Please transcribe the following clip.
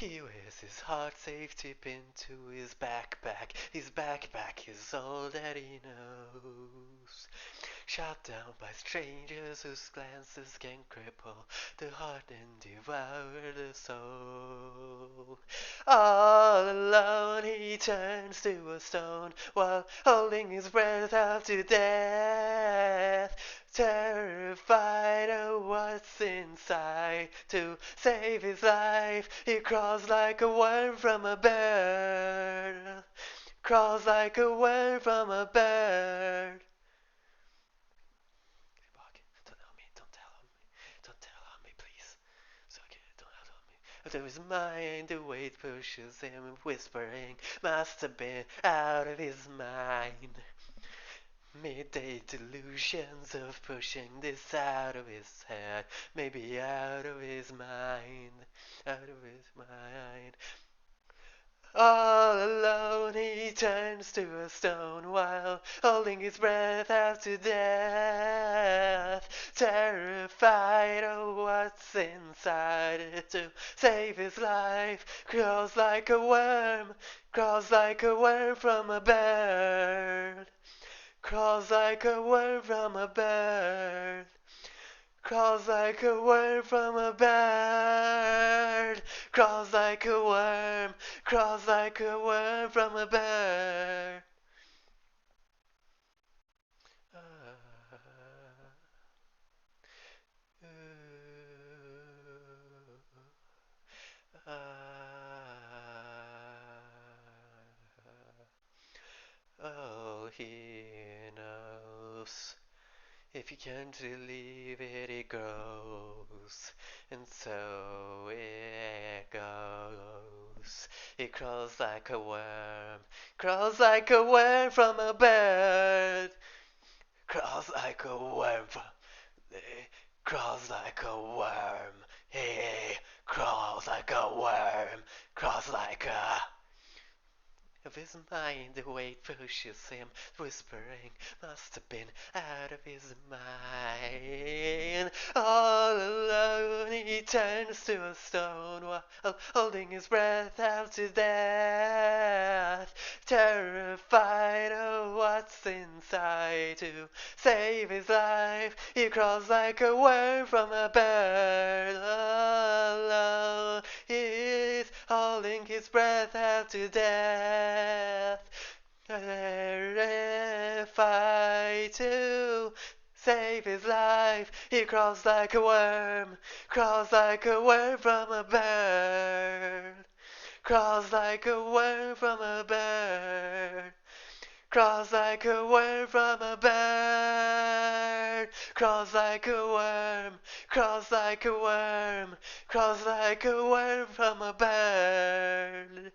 He wears his heart safety pin to his backpack. His backpack is all that he knows. Shot down by strangers whose glances can cripple the heart and devour the soul. All alone he turns to a stone while holding his breath out to death. Terrified of what's inside, to save his life, he crawls like a worm from a bird. Crawls like a worm from a bird. Don't help me, don't tell on me, don't tell on me, please. So okay, don't help on me. To his mind, the weight pushes him, whispering, must have been out of his mind. Midday delusions of pushing this out of his head, maybe out of his mind, out of his mind. All alone he turns to a stone while holding his breath out to death. Terrified of what's inside it, to save his life, crawls like a worm, crawls like a worm from a bird. Crawls like a worm from a bird. Crawls like a worm from a bird. Crawls like a worm. Crawls like a worm from a bird. Oh, he knows. If you can't believe it, it grows, and so it goes. It crawls like a worm, crawls like a worm from a bird, crawls like a worm from, crawls like a worm, hey, crawls like a worm, crawls like a. Of his mind, the weight pushes him, whispering, must have been out of his mind. All alone he turns to a stone while holding his breath out to death. Terrified of what's inside, to save his life, he crawls like a worm from a bird. Alone he's holding his breath out to death. Terrified to save his life, he crawls like a worm, crawls like a worm from a bird. Crawls like a worm from a bird. Crawls like a worm from a bird. Crawls like a worm. Crawls like a worm. Crawls like a worm from a bird.